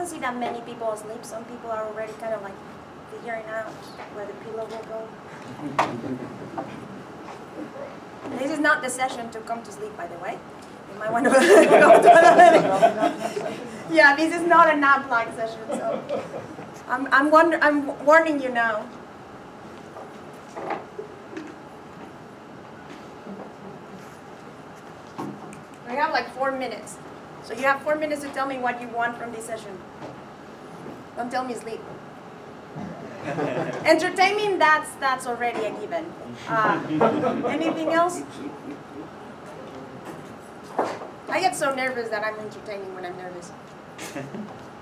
don't see that many people asleep. Some people are already kind of like figuring out where the pillow will go. This is not the session to come to sleep, by the way. You might want to go to another. Yeah, this is not a nap-like session, so I'm warning you now. We have like 4 minutes. So you have 4 minutes to tell me what you want from this session. Don't tell me sleep. Entertainment, that's already a given. Anything else? I get so nervous that I'm entertaining when I'm nervous.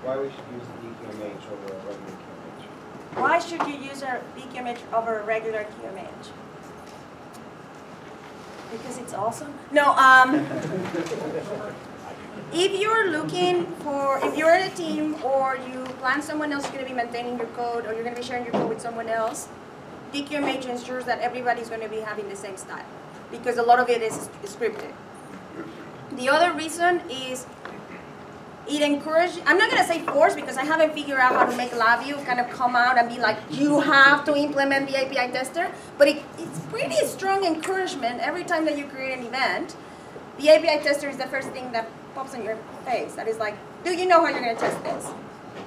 Why we should use DQMH over a regular QMH? Why should you use a DQMH over a regular QMH? Because it's awesome? No, if you're looking for, if you're in a team or you plan someone else is going to be maintaining your code or you're going to be sharing your code with someone else, DQMH ensures that everybody's going to be having the same style because a lot of it is scripted. The other reason is it encourages, I'm not going to say force because I haven't figured out how to make LabVIEW kind of come out and be like, you have to implement the API tester, but it's pretty strong encouragement every time that you create an event. The API tester is the first thing that pops in your face. That is like, do you know how you're going to test this?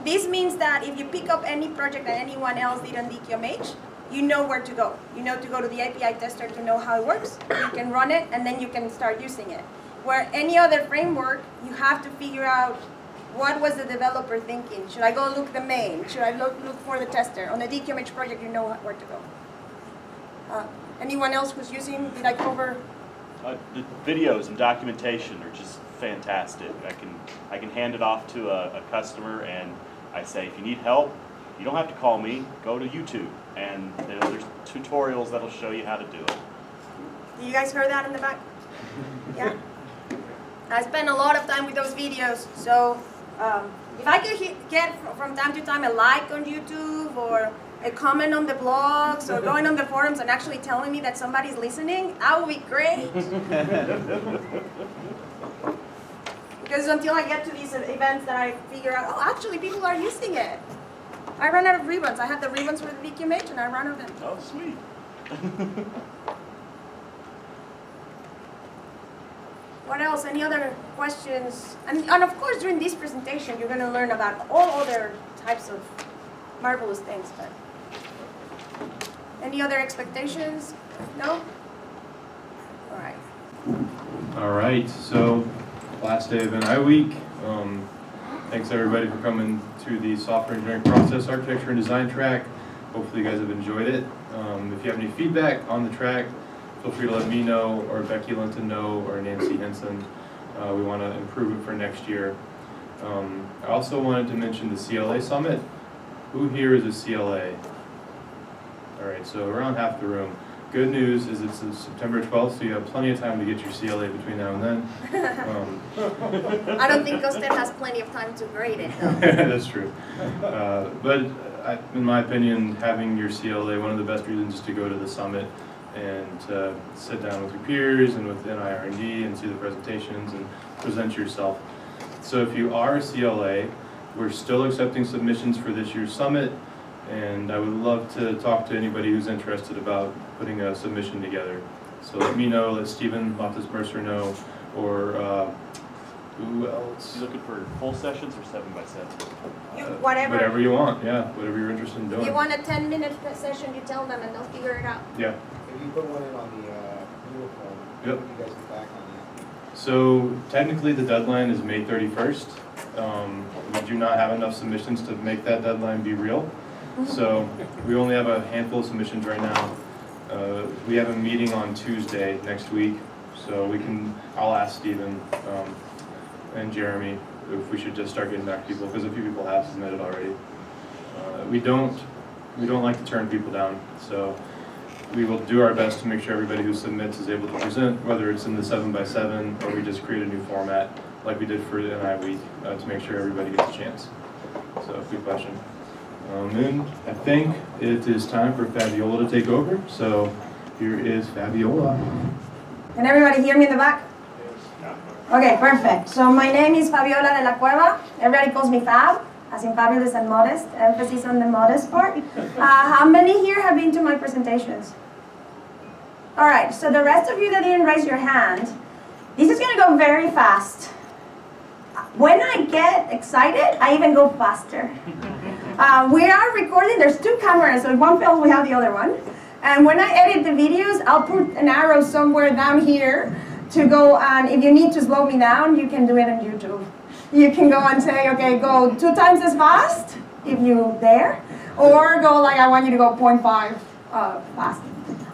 This means that if you pick up any project that anyone else did on DQMH, you know where to go. You know to go to the API tester to know how it works. You can run it, and then you can start using it. Where any other framework, you have to figure out what was the developer thinking. Should I go look the main? Should I look for the tester? On the DQMH project, you know where to go. Anyone else who's using, did I cover? The videos and documentation are just fantastic. I can hand it off to a customer and I say, if you need help, you don't have to call me, go to YouTube. And there's tutorials that'll show you how to do it. You guys heard that in the back? Yeah? I spend a lot of time with those videos, so if I could get from time to time a like on YouTube or a comment on the blogs or going on the forums and actually telling me that somebody's listening, that would be great. Because until I get to these events that I figure out, oh, actually people are using it. I ran out of ribbons. I had the ribbons for the DQMH and I ran out of them. Oh, sweet. What else? Any other questions? And of course, during this presentation, you're going to learn about all other types of marvelous things. But any other expectations? No? All right. All right. So last day of NIWeek. Thanks everybody for coming to the software engineering process, architecture, and design track. Hopefully you guys have enjoyed it. If you have any feedback on the track, feel free to let me know, or Becky Linton know, or Nancy Henson. We want to improve it for next year. I also wanted to mention the CLA Summit. Who here is a CLA? All right, so around half the room. Good news is it's September 12th, so you have plenty of time to get your CLA between now and then. I don't think Costed has plenty of time to grade it, though. That's true. But in my opinion, having your CLA, one of the best reasons is to go to the summit and sit down with your peers and with NIR&D and see the presentations and present yourself. So if you are a CLA, we're still accepting submissions for this year's summit, and I would love to talk to anybody who's interested about putting a submission together. So let me know, let Stephen Loftus-Mercer know, or who else? You looking for full sessions or 7x7? Whatever you want, yeah, whatever you're interested in doing. If you want a 10-minute session, you tell them and they'll figure it out. Yeah. If you put one in on the uniform, Yep. you guys get back on that. So technically the deadline is May 31st. We do not have enough submissions to make that deadline be real. So we only have a handful of submissions right now. We have a meeting on Tuesday next week, so I'll ask Stephen and Jeremy if we should just start getting back to people, because a few people have submitted already. We don't like to turn people down, so we will do our best to make sure everybody who submits is able to present, whether it's in the 7x7 or we just create a new format like we did for the NIWeek to make sure everybody gets a chance. So, good question. And I think it is time for Fabiola to take over. So here is Fabiola. Can everybody hear me in the back? Okay, perfect. So my name is Fabiola de la Cueva. Everybody calls me Fab. as in fabulous and modest, emphasis on the modest part. How many here have been to my presentations? All right, so the rest of you that didn't raise your hand, this is going to go very fast. When I get excited, I even go faster. We are recording, there's 2 cameras, so if one fails, we have the other one. And when I edit the videos, I'll put an arrow somewhere down here to go, and if you need to slow me down, you can do it on YouTube. You can go and say, okay, go 2 times as fast, if you dare, or go like, I want you to go 0.5 fast.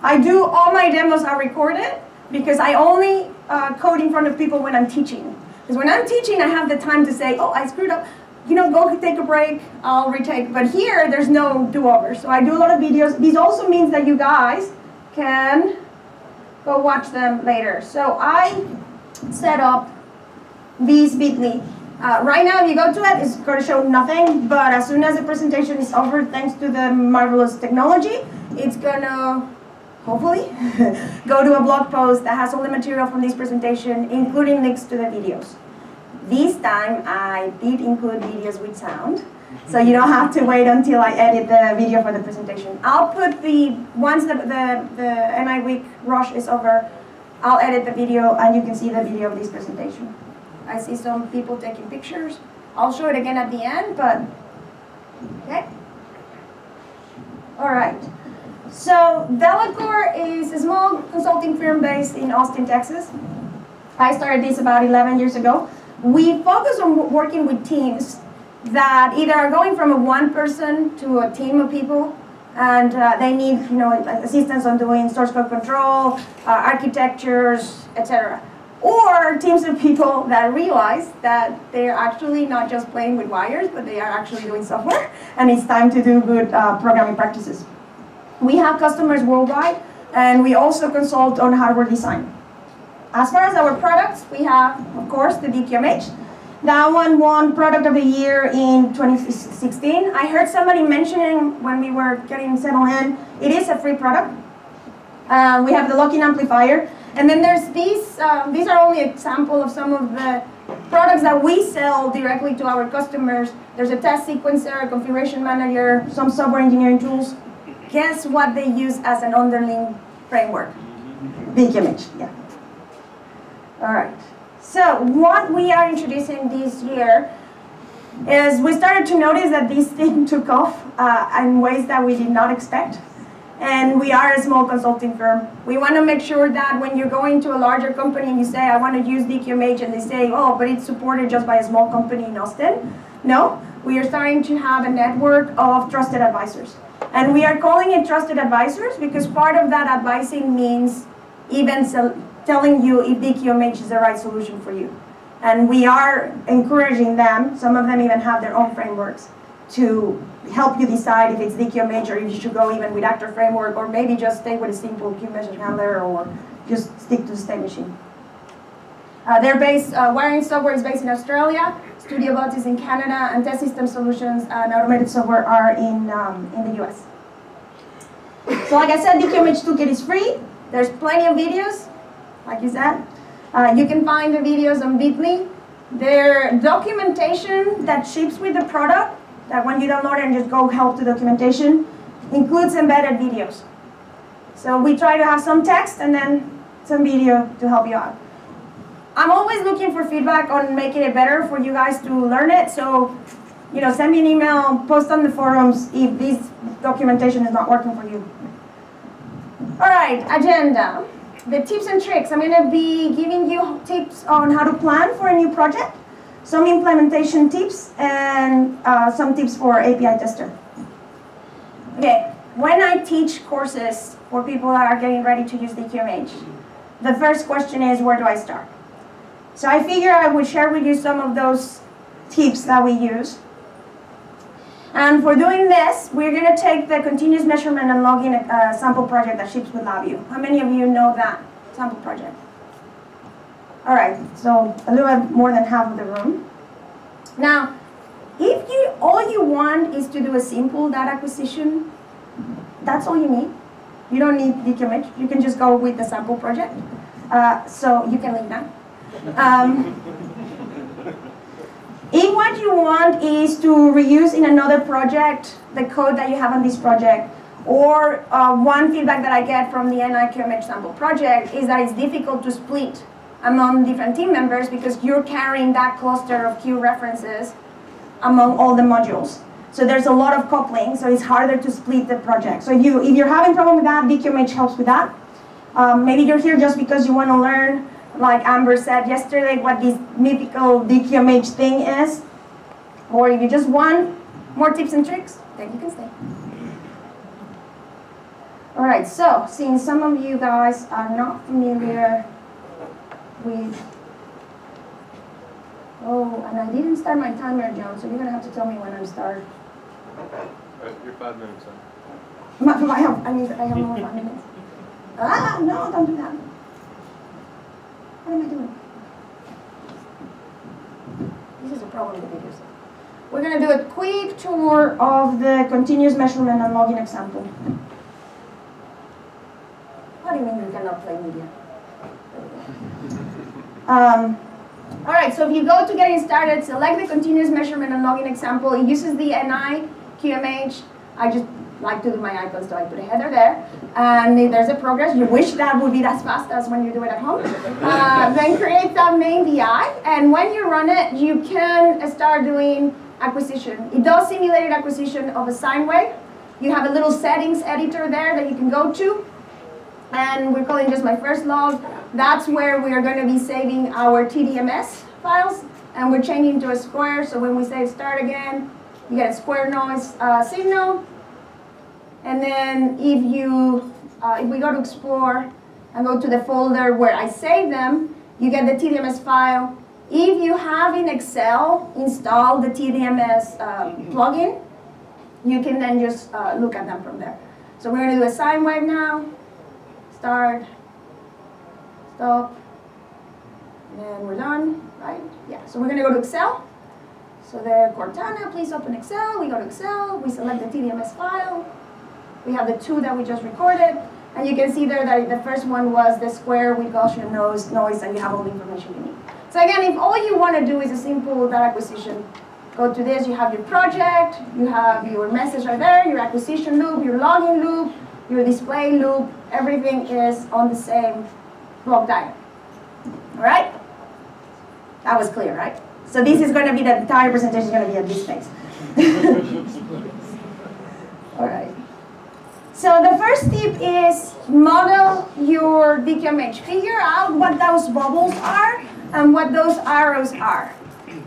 I do, all my demos are recorded, because I only code in front of people when I'm teaching. Because when I'm teaching, I have the time to say, oh, I screwed up. You know, go take a break, I'll retake. But here, there's no do-over. So I do a lot of videos. This also means that you guys can go watch them later. So I set up these bit.ly. Right now, if you go to it, it's going to show nothing. But as soon as the presentation is over, thanks to the marvelous technology, it's going to, hopefully, go to a blog post that has all the material from this presentation, including links to the videos. This time, I did include videos with sound, so you don't have to wait until I edit the video for the presentation. I'll put once the NIWeek rush is over, I'll edit the video, and you can see the video of this presentation. I see some people taking pictures. I'll show it again at the end, but, okay? All right. So Velocor is a small consulting firm based in Austin, Texas. I started this about 11 years ago. We focus on working with teams that either are going from a 1 person to a team of people, and they need, you know, assistance on doing source code control, architectures, etc. Or teams of people that realize that they're actually not just playing with wires, but they are actually doing software, and it's time to do good programming practices. We have customers worldwide, and we also consult on hardware design. As far as our products, we have, of course, the DQMH. That one won Product of the Year in 2016. I heard somebody mentioning when we were getting settled in, it is a free product. We have the locking amplifier. And then there's these are only a sample of some of the products that we sell directly to our customers. There's a test sequencer, a configuration manager, some software engineering tools. Guess what they use as an underlying framework? DQMH, yeah. All right. So what we are introducing this year is we started to notice that this thing took off in ways that we did not expect. And we are a small consulting firm. We want to make sure that when you're going to a larger company and you say, I want to use DQMH, and they say, oh, but it's supported just by a small company in Austin. No, we are starting to have a network of trusted advisors. And we are calling it trusted advisors because part of that advising means even telling you if DQMH is the right solution for you. And we are encouraging them, some of them even have their own frameworks, to help you decide if it's DQMH or if you should go even with Actor Framework, or maybe just stay with a simple queue message handler, or just stick to the state machine. They're based, wiring software is based in Australia, StudioBots is in Canada, and Test System Solutions and Automated Software are in the US. So like I said, DQMH Toolkit is free. There's plenty of videos, like you said. You can find the videos on bit.ly. Their documentation that ships with the product, that when you download it and just go help the documentation, includes embedded videos. So we try to have some text and then some video to help you out. I'm always looking for feedback on making it better for you guys to learn it. So, you know, send me an email, post on the forums if this documentation is not working for you. All right, agenda. The tips and tricks. I'm going to be giving you tips on how to plan for a new project, some implementation tips, and some tips for API tester. Okay, when I teach courses for people that are getting ready to use DQMH, the first question is, where do I start? So I figure I would share with you some of those tips that we use. And for doing this, we're going to take the continuous measurement and logging sample project that ships with LabVIEW. How many of you know that sample project? All right, so a little bit more than half of the room. Now, if all you want is to do a simple data acquisition, that's all you need. You don't need DQMH. You can just go with the sample project. So you can leave now. If what what you want is to reuse in another project the code that you have on this project. Or one feedback that I get from the NIWeek sample project is that it's difficult to split among different team members because you're carrying that cluster of Q references among all the modules. So there's a lot of coupling, so it's harder to split the project. So if you're having problem with that, DQMH helps with that. Maybe you're here just because you want to learn, like Amber said yesterday, what this mythical DQMH thing is. Or if you just want more tips and tricks, then you can stay. All right, so since some of you guys are not familiar with, oh, and I didn't start my timer, John, so you're gonna have to tell me when I'm starting. You're 5 minutes in. I have more 5 minutes. Ah, no, don't do that. What am I doing? This is a problem with videos. We're gonna do a quick tour of the continuous measurement and logging example. What do you mean you cannot play media? All right, so if you go to getting started, select the continuous measurement and logging example. It uses the NIWeek. I just like to do my icons, so I put a header there. And there's a progress. You wish that would be as fast as when you do it at home. Then create that main DI. And when you run it, you can start doing acquisition. It does simulated acquisition of a sine wave. You have a little settings editor there that you can go to. And we're calling just my first log. That's where we are going to be saving our TDMS files. And we're changing to a square. So when we say start again, you get a square noise signal. And then if we go to explore and go to the folder where I save them, you get the TDMS file. If you have in Excel installed the TDMS plugin, you can then just look at them from there. So we're going to do a sine wave now. Start, stop, and then we're done, right? Yeah, so we're going to go to Excel. So there, Cortana, please open Excel. We go to Excel, we select the TDMS file. We have the two that we just recorded. And you can see there that the first one was the square with Gaussian noise, and you have all the information you need. So again, if all you want to do is a simple data acquisition, go to this, you have your project, you have your message right there, your acquisition loop, your login loop, your display loop, everything is on the same block diagram. All right? That was clear, right? So this is going to be, the entire presentation is going to be at this space. All right. So the first tip is model your DQMH. Figure out what those bubbles are and what those arrows are.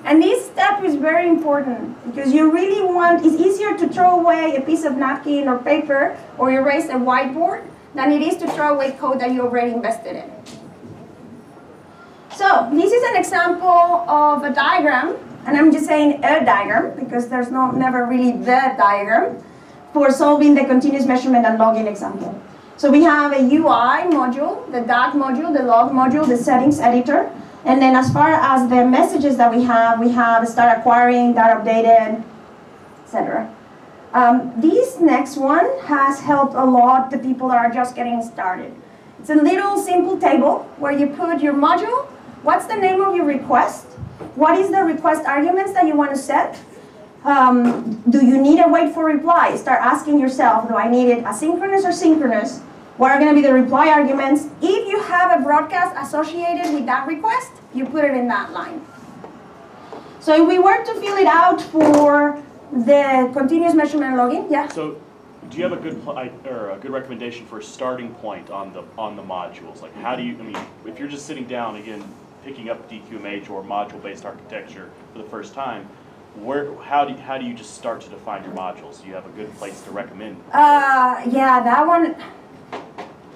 And this step is very important because you really want, it's easier to throw away a piece of napkin or paper or erase a whiteboard than it is to throw away code that you already invested in. So this is an example of a diagram, and I'm just saying a diagram because there's never really the diagram for solving the continuous measurement and logging example. So we have a UI module, the DAG module, the log module, the settings editor. And then as far as the messages that we have start acquiring, data updated, etc. This next one has helped a lot the people that are just getting started. It's a little simple table where you put your module, what's the name of your request, what is the request arguments that you want to set, do you need a wait for reply? Start asking yourself, do I need it asynchronous or synchronous? What are going to be the reply arguments? If you have a broadcast associated with that request, you put it in that line. So if we were to fill it out for the continuous measurement and logging, yeah? So do you have a good recommendation for a starting point on the modules? Like how do you, I mean, if you're just sitting down, again, picking up DQMH or module-based architecture for the first time, how do you just start to define your modules? Do you have a good place to recommend? Yeah, that one.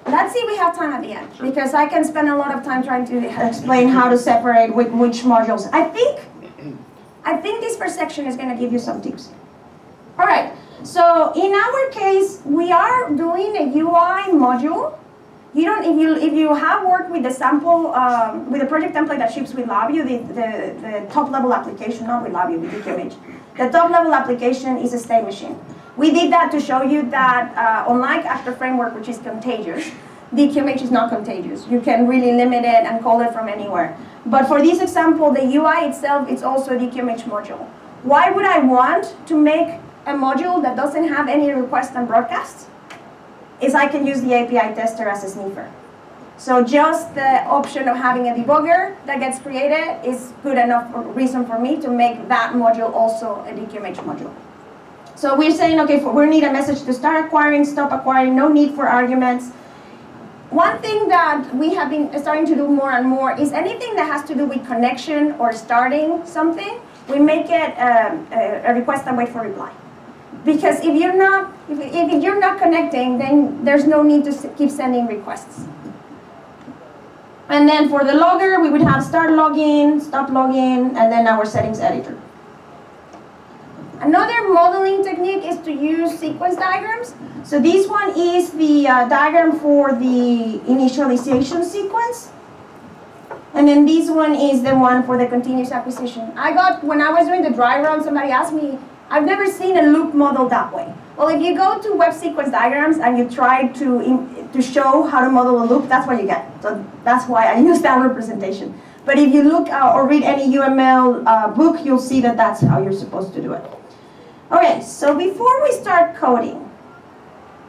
Let's see if we have time at the end, because I can spend a lot of time trying to explain how to separate which modules. I think this first section is going to give you some tips. All right, so in our case, we are doing a UI module. If you have worked with the sample, with the project template that ships with LabVIEW, the top level application, not with LabVIEW, with DQMH. The top level application is a state machine. We did that to show you that, unlike Actor Framework, which is contagious, DQMH is not contagious. You can really limit it and call it from anywhere. But for this example, the UI itself is also a DQMH module. Why would I want to make a module that doesn't have any requests and broadcasts? Is I can use the API tester as a sniffer. So just the option of having a debugger that gets created is good enough reason for me to make that module also a DQMH module. So we're saying, okay, we need a message to start acquiring, stop acquiring, no need for arguments. One thing that we have been starting to do more and more is anything that has to do with connection or starting something, we make it a request and wait for reply. Because if you're not connecting, then there's no need to keep sending requests. And then for the logger, we would have start login, stop login, and then our settings editor. Another modeling technique is to use sequence diagrams. So this one is the diagram for the initialization sequence. And then this one is the one for the continuous acquisition. When I was doing the dry run, somebody asked me, I've never seen a loop model that way. Well, if you go to web sequence diagrams and you try to show how to model a loop, that's what you get. So that's why I use that representation. But if you look or read any UML book, you'll see that that's how you're supposed to do it. Okay, so before we start coding,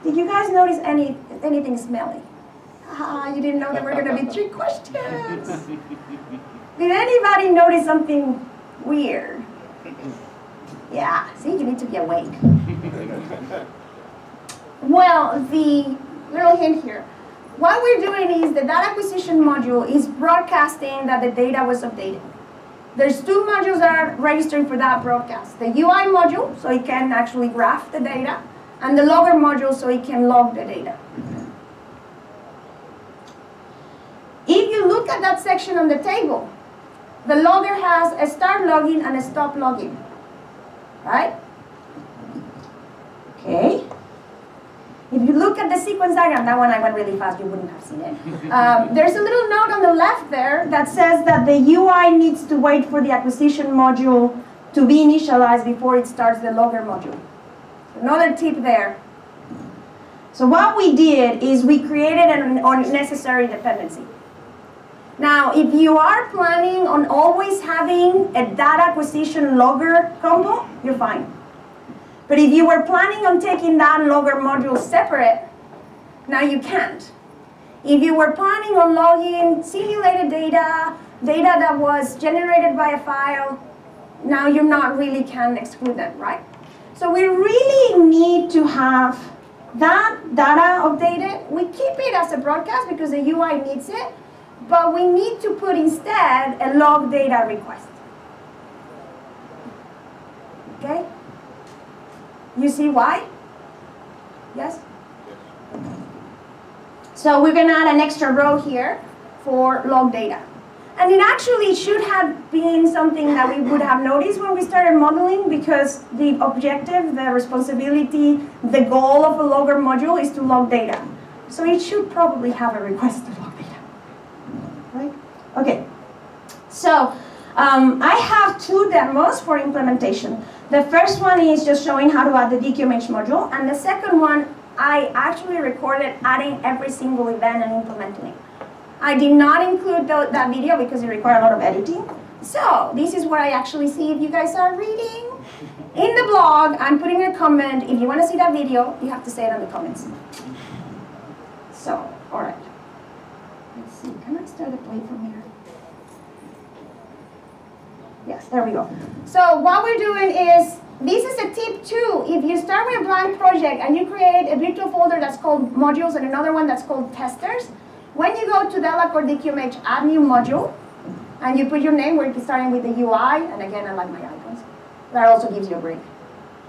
did you guys notice anything smelly? You didn't know there were going to be 3 questions. Did anybody notice something weird? Yeah, see, you need to be awake. Well, the little hint here. What we're doing is the data acquisition module is broadcasting that the data was updated. There's 2 modules that are registering for that broadcast. The UI module, so it can actually graph the data, and the logger module, so it can log the data. If you look at that section on the table, the logger has a start logging and a stop logging. Right? Okay. If you look at the sequence diagram, that one I went really fast, you wouldn't have seen it. There's a little note on the left there that says that the UI needs to wait for the acquisition module to be initialized before it starts the logger module. Another tip there. So what we did is we created an unnecessary dependency. Now, if you are planning on always having a data acquisition logger combo, you're fine. But if you were planning on taking that logger module separate, now you can't. If you were planning on logging simulated data, data that was generated by a file, now you not really can exclude them, right? So we really need to have that data updated. We keep it as a broadcast because the UI needs it. But we need to put instead a log data request. Okay? You see why? Yes? So we're going to add an extra row here for log data. And it actually should have been something that we would have noticed when we started modeling, because the objective, the responsibility, the goal of a logger module is to log data. So it should probably have a request to log data. Right? Okay. So I have 2 demos for implementation. The first one is just showing how to add the DQMH module, and the second one, I actually recorded adding every single event and implementing it. I did not include that video because it required a lot of editing. So this is where I actually see if you guys are reading. In the blog, I'm putting a comment. If you want to see that video, you have to say it in the comments. So, all right. Let's see, can I start the play from here? Yes, there we go. So what we're doing is, this is a tip too. If you start with a blank project and you create a virtual folder that's called modules and another one that's called testers, when you go to DELAC or DQMH, add new module, and you put your name where it's starting with the UI, and again, I like my icons. That also gives you a break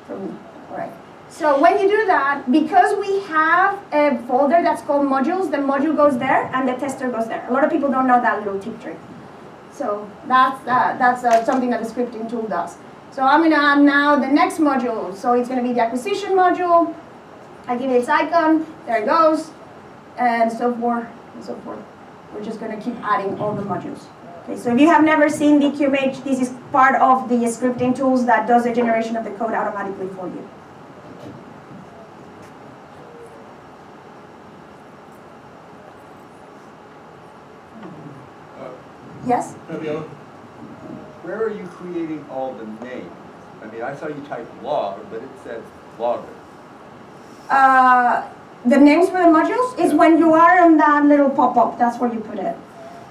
from me. All right. So when you do that, because we have a folder that's called modules, the module goes there and the tester goes there. A lot of people don't know that little tip trick. So that's something that the scripting tool does. So I'm going to add now the next module. So it's going to be the acquisition module. I give it its icon. There it goes. And so forth and so forth. We're just going to keep adding all the modules. Okay, so if you have never seen DQMH, this is part of the scripting tools that does the generation of the code automatically for you. Yes? Where are you creating all the names? I mean, I saw you type log, but it says logger. The names for the modules is when you are on that little pop-up, that's where you put it.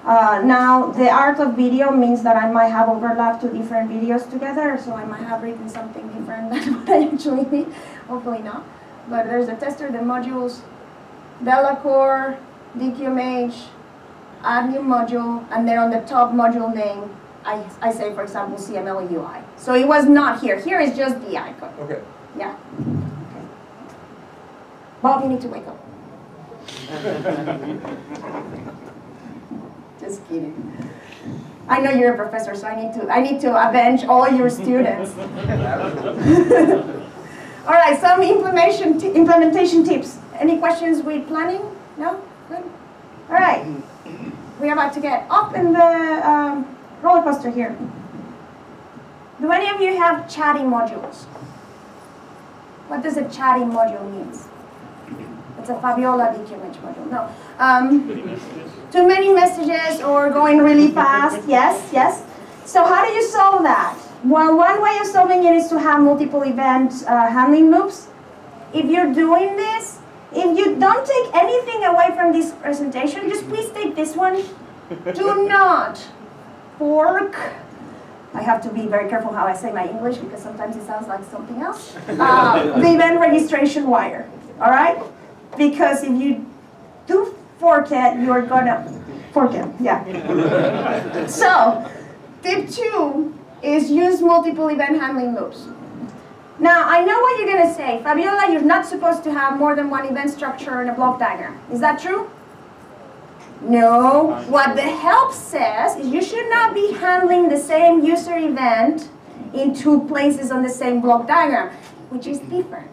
Now, the art of video means that I might have overlapped two different videos together, so I might have written something different than what I actually need. Hopefully not. But there's the tester, the modules, Delacore, DQMH, add new module, and then on the top module name, I say, for example, CML UI. So it was not here. Here is just the icon. Okay. Yeah. Okay. Bob, you need to wake up. Just kidding. I know you're a professor, so I need to avenge all your students. All right, some implementation tips. Any questions with planning? No? Good? All right. We're about to get up in the roller coaster here. Do any of you have chatting modules? What does a chatting module mean? It's a Fabiola DQMH module. No. Too many messages or going really fast. Yes, yes. So how do you solve that? Well, one way of solving it is to have multiple event handling loops. If you're doing this, if you don't take anything away from this presentation, just please take this one. Do not fork. I have to be very careful how I say my English because sometimes it sounds like something else. The event registration wire, all right? Because if you do fork it, you're gonna fork it, yeah. So, tip 2 is use multiple event handling loops. Now, I know what you're gonna say. Fabiola, you're not supposed to have more than one event structure in a block diagram. Is that true? No. What the help says is you should not be handling the same user event in two places on the same block diagram, which is different.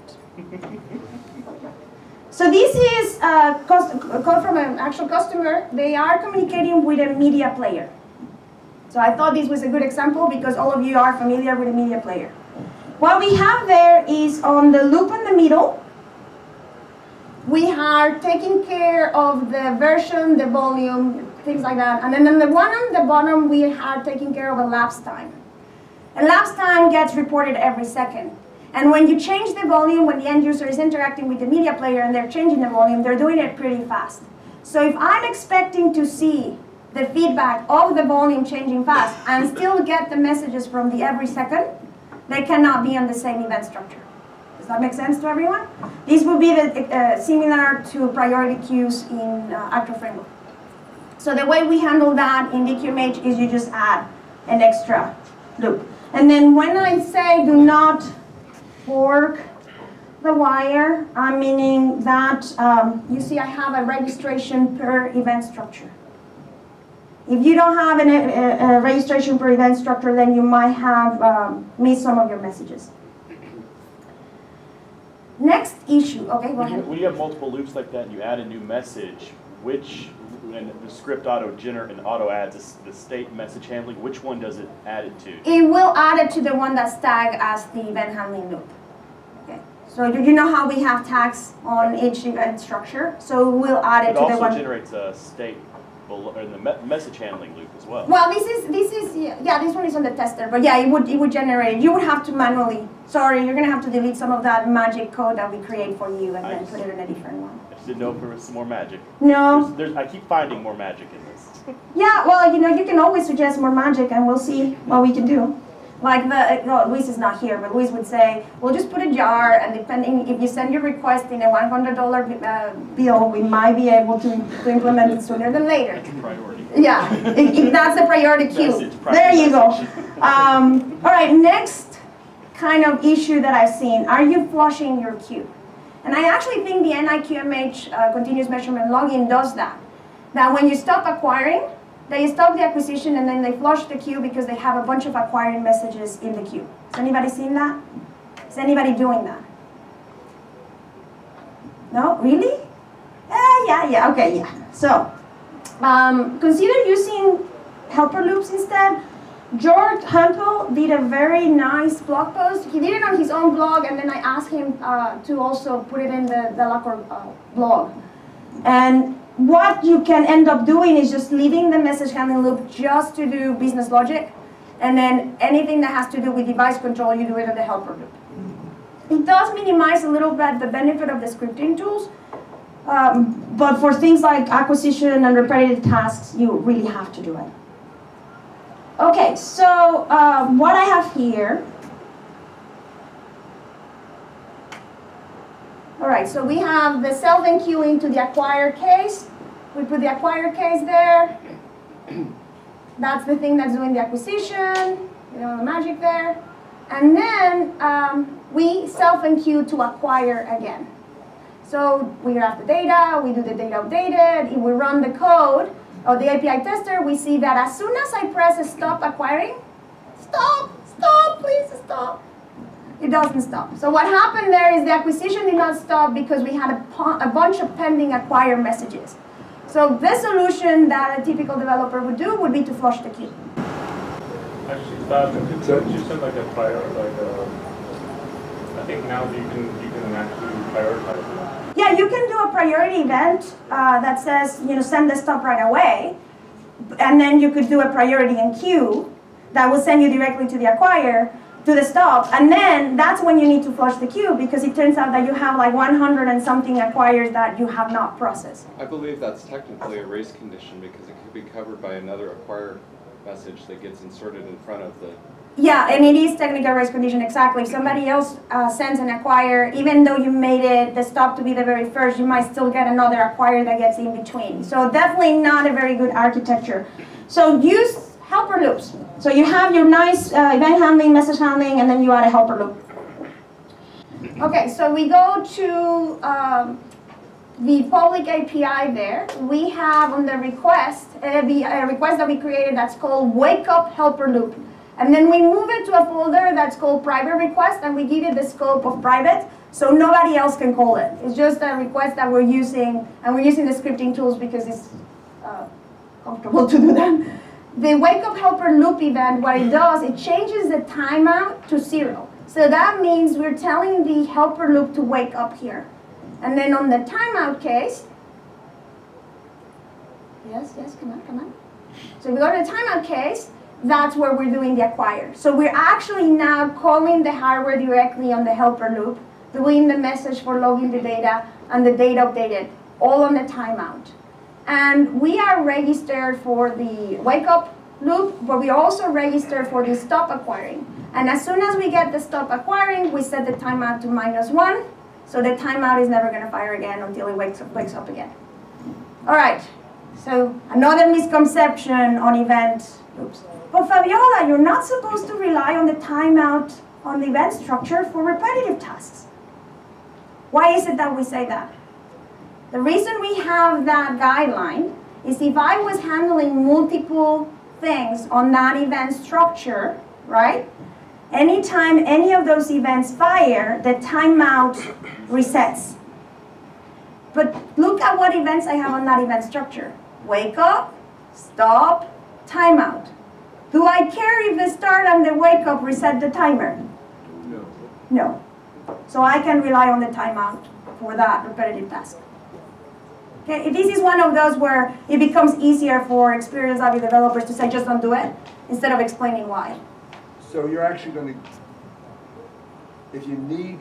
So this is a code from an actual customer. They are communicating with a media player. So I thought this was a good example because all of you are familiar with a media player. What we have there is on the loop in the middle, we are taking care of the version, the volume, things like that. And then on the one on the bottom, we are taking care of a lapse time. And lapse time gets reported every second. And when you change the volume, when the end user is interacting with the media player and they're changing the volume, they're doing it pretty fast. So if I'm expecting to see the feedback of the volume changing fast and still get the messages from the every second, they cannot be on the same event structure. Does that make sense to everyone? This would be similar to priority queues in Actor Framework. So the way we handle that in DQMH is you just add an extra loop. And then when I say do not fork the wire, I'm meaning that, you see I have a registration per event structure. If you don't have a registration per event structure, then you might have missed some of your messages. Next issue, okay, go ahead. When you have multiple loops like that and you add a new message, and the script auto-generate and auto-adds the state message handling, which one does it add it to? It will add it to the one that's tagged as the event handling loop. Okay. So do you know how we have tags on each event structure? So we'll add it to the one. It also generates a state in the message handling loop as well. Well, this one is on the tester, but yeah, it would generate it. You would have to manually. Sorry, you're gonna have to delete some of that magic code that we create for you and then put it in a different one. I just didn't know if there was some more magic. No. I keep finding more magic in this. Yeah, well, you can always suggest more magic, and we'll see what we can do. Like Luis is not here, but Luis would say, we'll just put a jar, and depending, if you send your request in a $100 bill, we might be able to implement it sooner than later. That's a priority. Yeah, if that's the priority queue. There you go. All right, next kind of issue that I've seen, are you flushing your queue? And I actually think the NIWeek continuous measurement login does that. That when you stop acquiring, they stop the acquisition and then they flush the queue because they have a bunch of acquiring messages in the queue. Has anybody seen that? Is anybody doing that? No? Really? Yeah, okay, yeah. So, consider using helper loops instead. George Hempel did a very nice blog post. He did it on his own blog, and then I asked him to also put it in the Delacore blog. And what you can end up doing is just leaving the message handling loop just to do business logic, and then anything that has to do with device control, you do it in the helper loop. It does minimize a little bit the benefit of the scripting tools, but for things like acquisition and repetitive tasks, you really have to do it. Okay, so what I have here. All right, so we have the self-enqueue into the acquire case. We put the acquire case there. That's the thing that's doing the acquisition. You know, the magic there. And then we self-enqueue to acquire again. So we graph the data, we do the data updated. If we run the code of the API tester, we see that as soon as I press stop acquiring, stop, please stop. It doesn't stop. So what happened there is the acquisition did not stop because we had a bunch of pending acquire messages. So this solution that a typical developer would do would be to flush the queue. Actually, could you send like a prior, I think now you can actually prioritize it. Yeah, you can do a priority event that says, you know, send the stop right away, and then you could do a priority in queue that will send you directly to the acquire, to the stop, and then that's when you need to flush the queue because it turns out that you have like 100 and something acquires that you have not processed. I believe that's technically a race condition because it could be covered by another acquire message that gets inserted in front of the... Yeah, and it is technical race condition, exactly. If somebody else sends an acquire, even though you made it the stop to be the very first, you might still get another acquire that gets in between. So definitely not a very good architecture. So use helper loops. So you have your nice event handling, message handling, and then you add a helper loop. Okay, so we go to the public API there. We have on the request, a request that we created that's called wake up helper loop. And then we move it to a folder that's called private request, and we give it the scope of private, so nobody else can call it. It's just a request that we're using, and we're using the scripting tools because it's comfortable to do that. The wake up helper loop event, what it does, it changes the timeout to 0. So that means we're telling the helper loop to wake up here. And then on the timeout case, yes, come on. So we go to the timeout case, that's where we're doing the acquire. So we're actually now calling the hardware directly on the helper loop, doing the message for logging the data, and the data updated, all on the timeout. And we are registered for the wake up loop, but we also registered for the stop acquiring. And as soon as we get the stop acquiring, we set the timeout to -1, so the timeout is never going to fire again until it wakes up again. All right, so another misconception on event loops. But Fabiola, you're not supposed to rely on the timeout on the event structure for repetitive tasks. Why is it that we say that? The reason we have that guideline is if I was handling multiple things on that event structure, right? Anytime any of those events fire, the timeout resets. But look at what events I have on that event structure. Wake up, stop, timeout. Do I care if the start and the wake up reset the timer? No. No. So I can rely on the timeout for that repetitive task. Okay, this is one of those where it becomes easier for experienced AVI developers to say, just don't do it, instead of explaining why. So you're actually going to, if you need,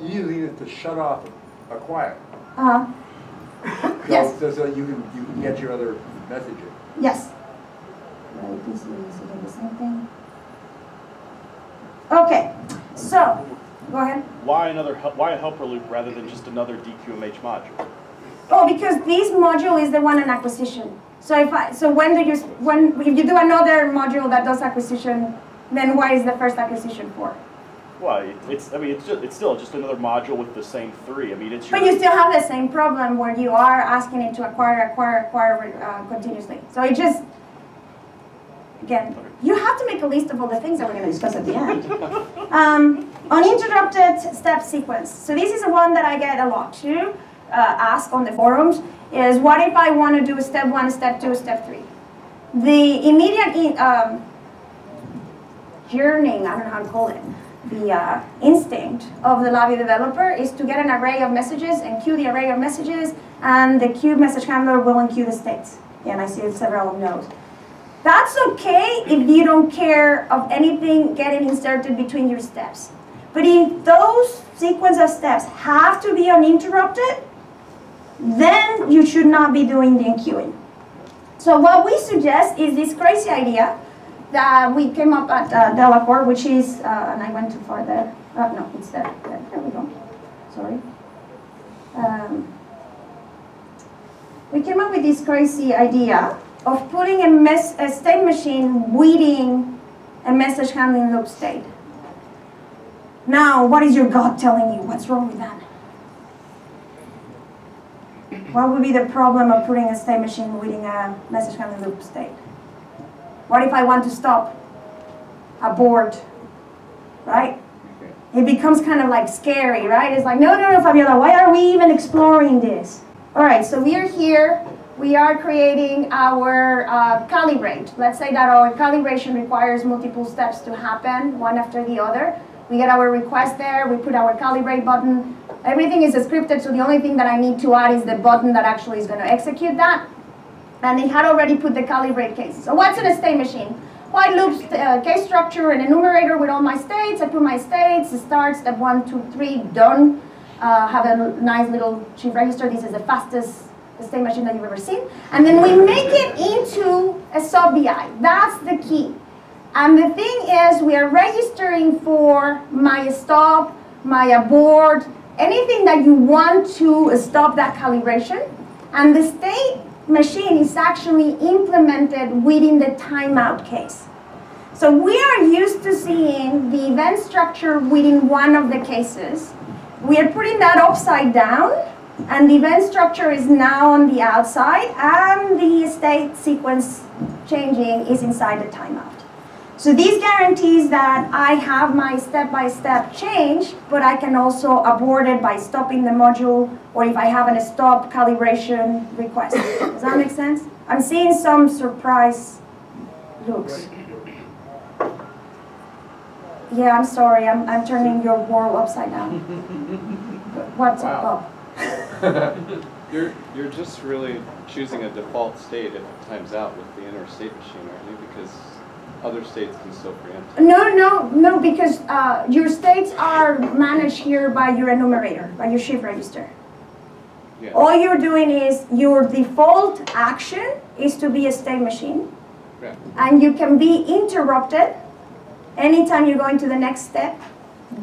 you need it to shut off acquire. Yes. So you can get your other messages. Yes. Right, this is the same thing. Okay, so, go ahead. Why a helper loop rather than just another DQMH module? Oh, because this module is the one on acquisition. So if you do another module that does acquisition, then why is the first acquisition for? Well, it's still just another module with the same 3. I mean, it's. But you still have the same problem where you are asking it to acquire continuously. So it just, again, you have to make a list of all the things that we're going to discuss at the end. Uninterrupted step sequence. So this is the one that I get a lot too. Ask on the forums is what if I want to do step 1, step 2, step 3? The immediate yearning, I don't know how to call it, the instinct of the Lobby developer is to get an array of messages and queue the array of messages, and the queue message handler will enqueue the states. Yeah, and I see several nodes. That's okay if you don't care of anything getting inserted between your steps. But if those sequence of steps have to be uninterrupted, then you should not be doing the enqueuing. So what we suggest is this crazy idea that we came up at Delacorte, which is, and I went too far there. No, it's there. There we go. Sorry. We came up with this crazy idea of putting a state machine waiting a message handling loop state. Now, what is your gut telling you? What's wrong with that? What would be the problem of putting a state machine waiting a message handling loop state? What if I want to stop a board, right? It becomes kind of like scary, right? It's like, no, Fabiola, why are we even exploring this? All right, so we are here. We are creating our calibrate. Let's say that our calibration requires multiple steps to happen, one after the other. We get our request there. We put our calibrate button. Everything is scripted, so the only thing that I need to add is the button that actually is going to execute that. And it had already put the calibrate case. So what's in a state machine? White loops, case structure, an enumerator with all my states. I put my states, start, step 1, 2, 3, done. Have a nice little chief register. This is the fastest state machine that you've ever seen. And then we make it into a sub-BI. That's the key. And the thing is, we are registering for my stop, my abort, anything that you want to stop that calibration. And the state machine is actually implemented within the timeout case. So we are used to seeing the event structure within one of the cases. We are putting that upside down, and the event structure is now on the outside, and the state sequence changing is inside the timeout. So this guarantees that I have my step-by-step change, but I can also abort it by stopping the module, or if I have a stop calibration request. Does that make sense? I'm seeing some surprise looks. Yeah, I'm sorry. I'm turning your world upside down. What's up? You're just really choosing a default state if it times out with the inner state machine, aren't you? Because other states can still preempt. No, because your states are managed here by your enumerator, by your shift register. Yeah. All you're doing is your default action is to be a state machine, Yeah. and you can be interrupted anytime you're going to the next step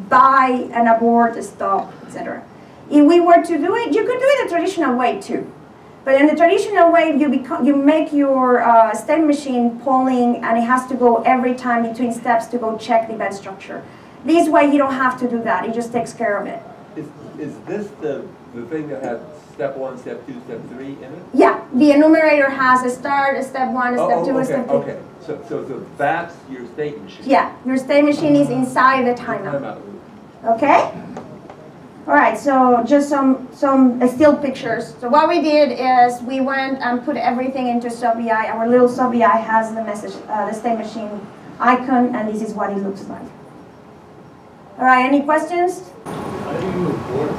by an abort, a stop, etc. If we were to do it, you could do it the traditional way too. But in the traditional way, you make your state machine polling, and it has to go every time between steps to go check the event structure. This way, you don't have to do that. It just takes care of it. Is this the thing that has step 1, step 2, step 3 in it? Yeah, the enumerator has a start, a step 1, a step 2, a step 3. Okay, so that's your state machine. Yeah, your state machine is inside the timeout. Okay? All right, so just some still pictures. So what we did is we went and put everything into sub-BI. Our little sub-BI has the message, the state machine icon, and this is what it looks like. All right, any questions? How do you abort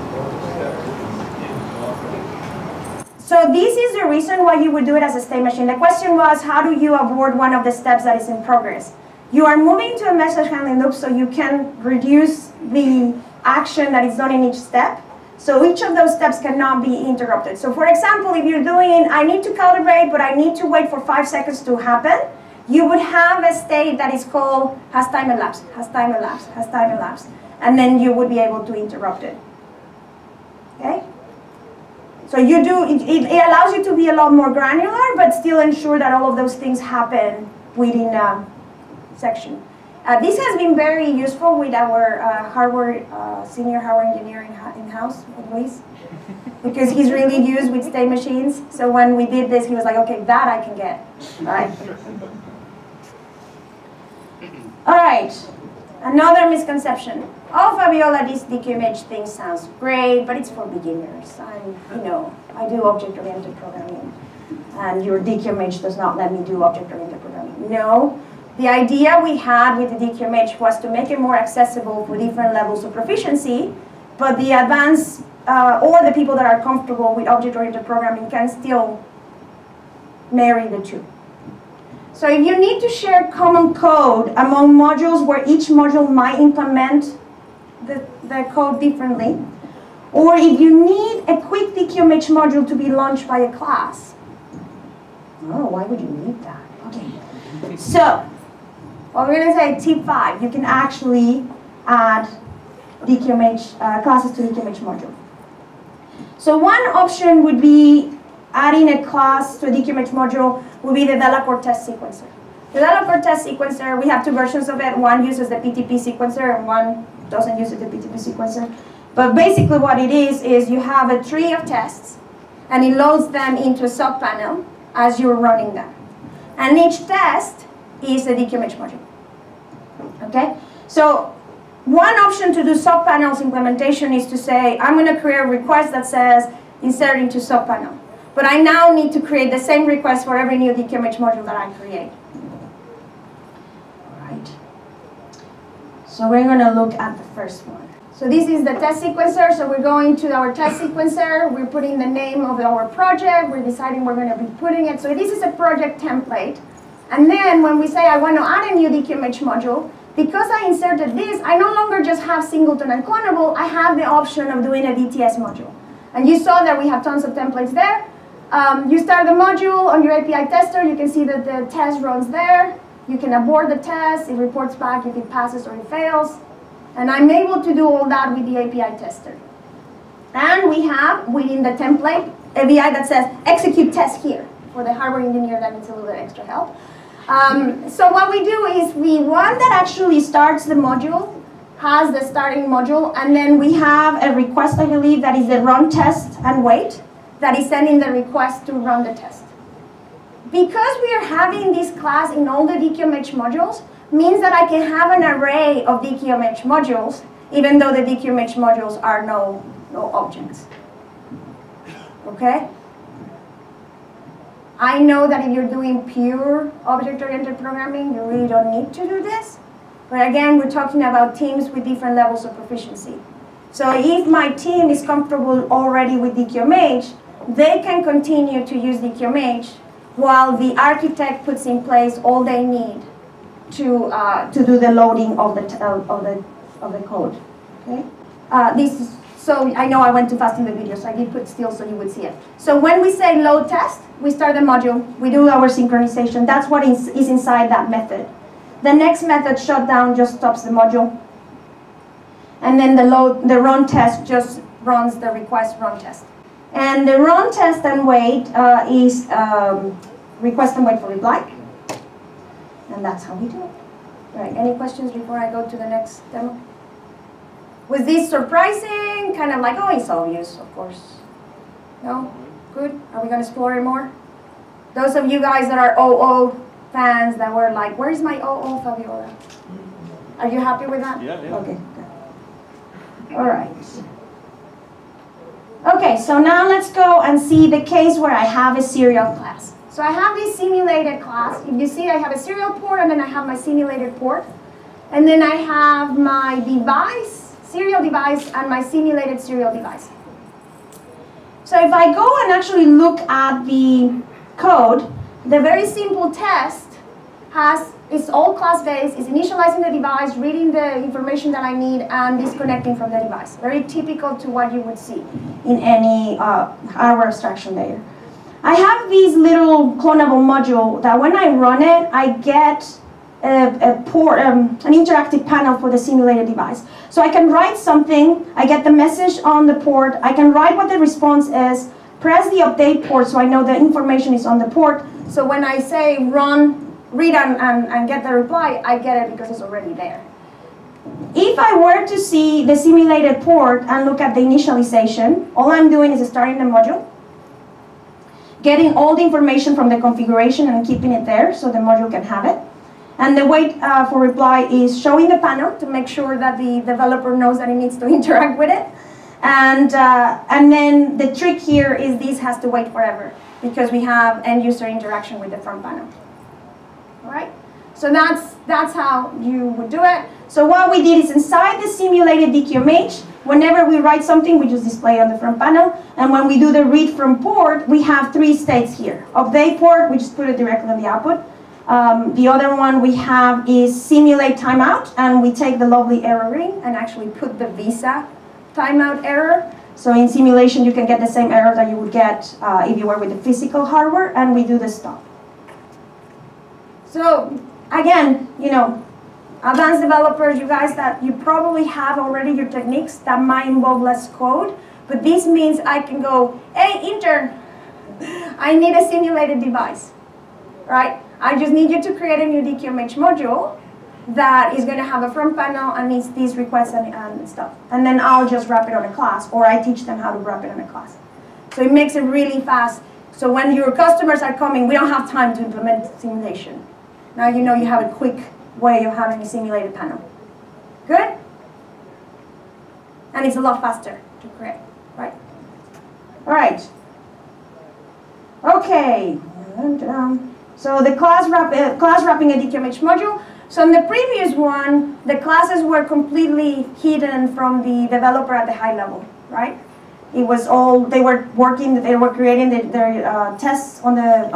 So this is the reason why you would do it as a state machine. The question was, how do you abort one of the steps that is in progress? You are moving to a message handling loop so you can reduce the action that is done in each step. So each of those steps cannot be interrupted. So for example, if you're doing, I need to calibrate, but I need to wait for 5 seconds to happen, you would have a state that is called has time elapsed, has time elapsed, has time elapsed. And then you would be able to interrupt it. Okay? So you do, it allows you to be a lot more granular, but still ensure that all of those things happen within a section. This has been very useful with our senior hardware engineer in-house, with Luis, because he's really used with state machines. So when we did this, he was like, okay, that I can get, right? All right, another misconception. Oh, Fabiola, this DQMH thing sounds great, but it's for beginners. I do object-oriented programming, and your DQMH does not let me do object-oriented programming. No. The idea we had with the DQMH was to make it more accessible for different levels of proficiency, but the advanced or the people that are comfortable with object-oriented programming can still marry the two. So if you need to share common code among modules where each module might implement the code differently, or if you need a quick DQMH module to be launched by a class. Oh, why would you need that? Okay. So, what we're going to say, tip 5, you can actually add DQMH classes to DQMH module. So one option would be adding a class to a DQMH module would be the developer test sequencer. The developer test sequencer, we have two versions of it. One uses the PTP sequencer and one doesn't use the PTP sequencer. But basically what it is you have a tree of tests and it loads them into a sub-panel as you're running them. And each test is a DQMH module. Okay? So one option to do sub-panels implementation is to say, I'm going to create a request that says insert into sub-panel. But I now need to create the same request for every new DQMH module that I create. All right. So we're going to look at the first one. So this is the test sequencer. So we're going to our test sequencer. We're putting the name of our project. We're deciding we're going to be putting it. So this is a project template. And then when we say I want to add a new DQMH module, because I inserted this, I no longer just have singleton and clonable. I have the option of doing a DTS module. And you saw that we have tons of templates there. You start the module on your API tester. You can see that the test runs there. You can abort the test. It reports back if it passes or it fails. And I'm able to do all that with the API tester. And we have, within the template, API that says execute test here for the hardware engineer that needs a little bit extra help. So what we do is the one that actually starts the module has the starting module, and then we have a request, I believe, that is the run test and wait, that is sending the request to run the test. Because we are having this class in all the DQMH modules, means that I can have an array of DQMH modules, even though the DQMH modules are no objects. Okay? I know that if you're doing pure object-oriented programming, you really don't need to do this. But again, we're talking about teams with different levels of proficiency. So if my team is comfortable already with DQMH, they can continue to use DQMH while the architect puts in place all they need to do the loading of the code. Okay? So I know I went too fast in the video, so I did put still so you would see it. So when we say load test, we start the module, we do our synchronization. That's what is inside that method. The next method, shutdown, just stops the module. And then the run test just runs the request run test. And the run test and wait is request and wait for reply. And that's how we do it. All right, any questions before I go to the next demo? Was this surprising? Kind of like, oh, it's obvious, of course. No? Good? Are we going to explore it more? Those of you guys that are OO fans that were like, where's my OO, Fabiola? Are you happy with that? Yeah. Okay, good. All right. Okay, so now let's go and see the case where I have a serial class. So I have this simulated class. If you see, I have a serial port, and then I have my simulated port. And then I have my device, serial device, and my simulated serial device. So if I go and actually look at the code, the very simple test is all class-based, is initializing the device, reading the information that I need, and disconnecting from the device. Very typical to what you would see in any hardware abstraction layer. I have this little clonable module that when I run it, I get a port, an interactive panel for the simulated device. So I can write something, I get the message on the port, I can write what the response is, press the update port so I know the information is on the port. So when I say read and get the reply, I get it because it's already there. If I were to see the simulated port and look at the initialization, all I'm doing is starting the module, getting all the information from the configuration and keeping it there so the module can have it. And the wait for reply is showing the panel to make sure that the developer knows that it needs to interact with it. And then the trick here is this has to wait forever because we have end user interaction with the front panel. All right? So that's how you would do it. So what we did is inside the simulated DQMH, whenever we write something, we just display it on the front panel. And when we do the read from port, we have 3 states here. Update port, we just put it directly on the output. The other one we have is simulate timeout, and we take the lovely error ring and actually put the Visa timeout error. So in simulation, you can get the same error that you would get if you were with the physical hardware, and we do the stop. So again, you know, advanced developers, you guys, that you probably have already your techniques that might involve less code, but this means I can go, hey, intern, I need a simulated device, right? I just need you to create a new DQMH module that is going to have a front panel and needs these requests and stuff. And then I'll just wrap it on a class, or I teach them how to wrap it on a class. So it makes it really fast. So when your customers are coming, we don't have time to implement simulation. Now you know you have a quick way of having a simulated panel. Good? And it's a lot faster to create, right? All right. Okay. So the class wrapping a DQMH module. So in the previous one, the classes were completely hidden from the developer at the high level, right? It was all, they were creating their tests on the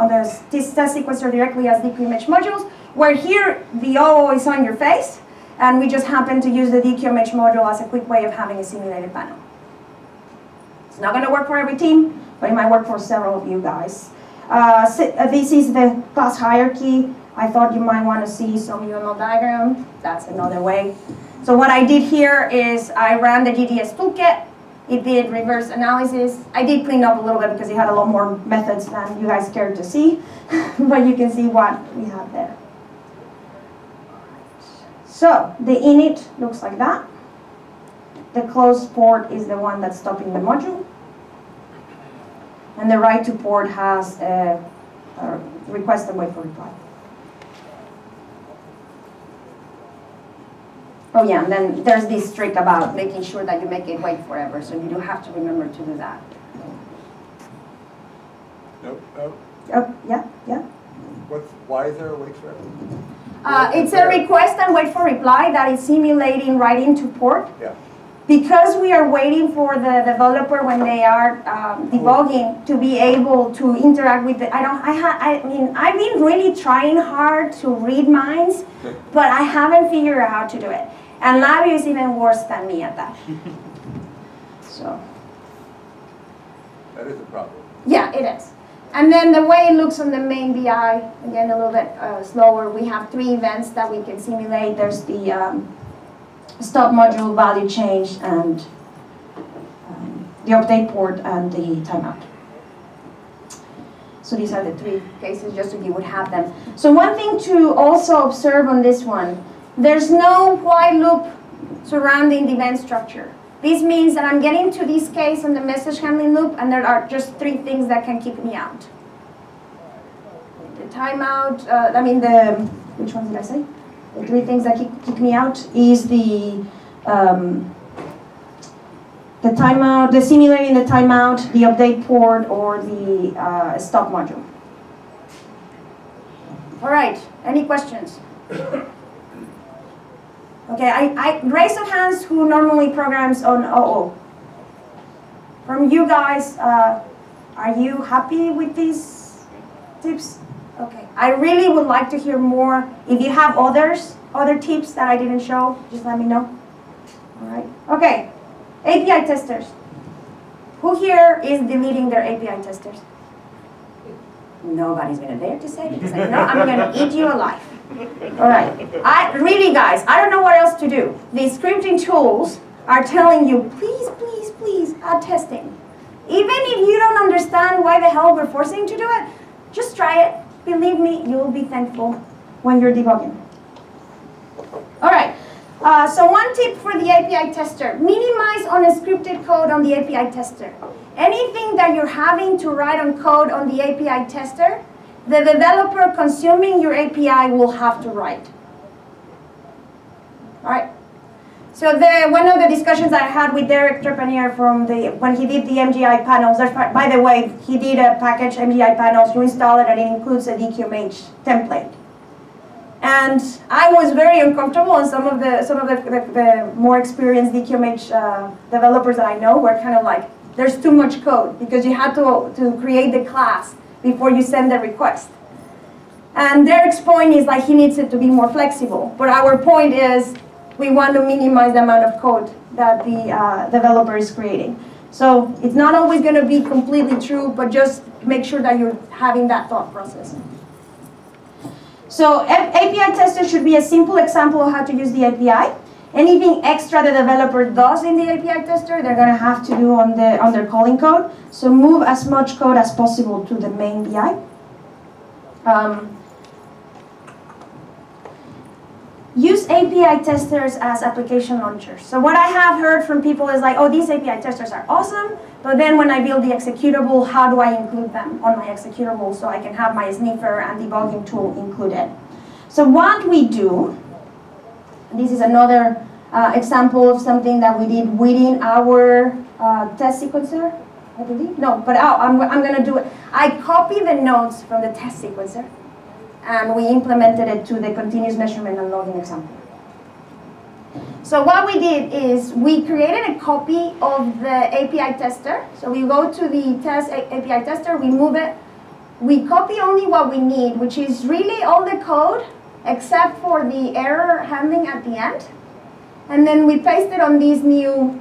test sequencer directly as DQMH modules, where here the O is on your face, and we just happen to use the DQMH module as a quick way of having a simulated panel. It's not going to work for every team, but it might work for several of you guys. This is the class hierarchy. I thought you might want to see some UML diagram. That's another way. So what I did here is I ran the GDS toolkit. It did reverse analysis. I did clean up a little bit because it had a lot more methods than you guys cared to see. But you can see what we have there. So the init looks like that. The closed port is the one that's stopping the module. And the write to port has a request and wait for reply. Oh yeah, and then there's this trick about making sure that you make it wait forever, so you do have to remember to do that. Nope. Oh, yeah. Why is there a wait forever? It's a request and wait for reply that is simulating writing to port. Yeah. Because we are waiting for the developer when they are debugging to be able to interact with the, I've been really trying hard to read minds, but I haven't figured out how to do it. And Labio is even worse than me at that. So. That is a problem. Yeah, it is. And then the way it looks on the main BI, again a little bit slower, we have 3 events that we can simulate. There's the stop module, value change, and the update port and the timeout. So these are the 3 cases, just so you would have them. So one thing to also observe on this one, there's no while loop surrounding the event structure. This means that I'm getting to this case on the message handling loop, and there are just 3 things that can kick me out. The timeout, which one did I say? The 3 things that kick me out is the timeout, the simulating the timeout, the update port, or the stop module. All right, any questions? Okay, I raise of hands who normally programs on OO. From you guys, are you happy with these tips? Okay, I really would like to hear more. If you have other tips that I didn't show, just let me know. All right. Okay, API testers. Who here is deleting their API testers? Nobody's gonna dare to say it because I know I'm gonna eat you alive. All right. Really, guys, I don't know what else to do. These scripting tools are telling you, please, please, please, add testing. Even if you don't understand why the hell we're forcing you to do it, just try it. Believe me, you'll be thankful when you're debugging. All right, so one tip for the API tester, minimize unscripted code on the API tester. Anything that you're having to write on code on the API tester, the developer consuming your API will have to write. All right. So one of the discussions I had with Derek Trepanier when he did the MGI panels, by the way, he did a package MGI panels, you install it and it includes a DQMH template. And I was very uncomfortable, and some of the more experienced DQMH developers that I know were kind of like, there's too much code, because you had to create the class before you send the request. And Derek's point is like he needs it to be more flexible. But our point is we want to minimize the amount of code that the developer is creating. So it's not always going to be completely true, but just make sure that you're having that thought process. So API tester should be a simple example of how to use the API. Anything extra the developer does in the API tester, they're going to have to do on their calling code. So move as much code as possible to the main BI. Use API testers as application launchers. So what I have heard from people is like, oh, these API testers are awesome, but then when I build the executable, how do I include them on my executable so I can have my sniffer and debugging tool included? So what we do, this is another example of something that we did within our test sequencer, I believe. No, but I'm going to do it. I copied the nodes from the test sequencer, and we implemented it to the continuous measurement and logging example. So what we did is we created a copy of the API tester. So we go to the test API tester, we move it. We copy only what we need, which is really all the code except for the error handling at the end. And then we paste it on this new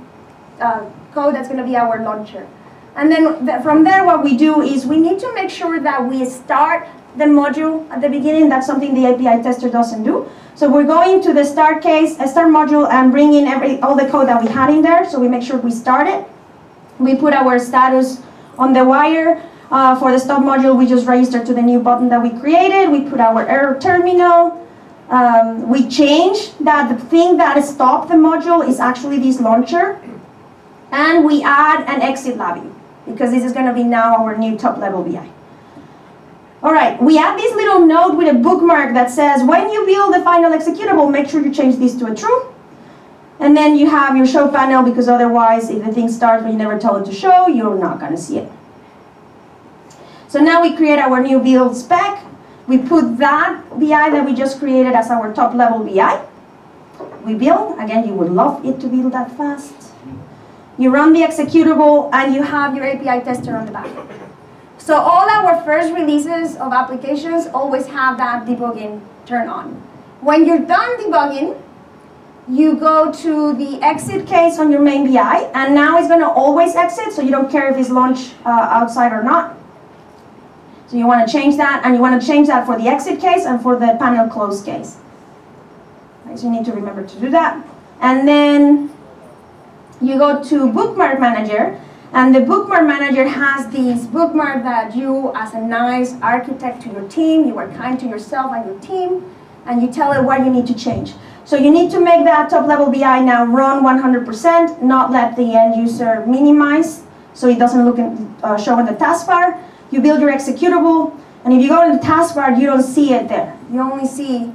code that's going to be our launcher. And then from there, what we do is we need to make sure that we start the module at the beginning. That's something the API tester doesn't do. So we're going to the start module and bring in all the code that we had in there. So we make sure we start it. We put our status on the wire. For the stop module, we just register to the new button that we created. We put our error terminal. We change that the thing that stopped the module is actually this launcher. And we add an exit lobby, because this is going to be now our new top-level BI. All right, we add this little note with a bookmark that says, when you build the final executable, make sure you change this to a true. And then you have your show panel, because otherwise, if the thing starts but you never tell it to show, you're not going to see it. So now we create our new build spec. We put that BI that we just created as our top-level BI. We build. Again, you would love it to build that fast. You run the executable, and you have your API tester on the back. So all our first releases of applications always have that debugging turned on. When you're done debugging, you go to the exit case on your main BI, and now it's going to always exit, so you don't care if it's launched outside or not. So you want to change that, and you want to change that for the exit case and for the panel close case. Right, so you need to remember to do that. And then you go to Bookmark Manager, and the Bookmark Manager has these bookmarks that you, as a nice architect to your team, you are kind to yourself and your team, and you tell it what you need to change. So you need to make that top-level BI now run 100%, not let the end user minimize, so it doesn't look show in the taskbar. You build your executable, and if you go to the taskbar, you don't see it there. You only see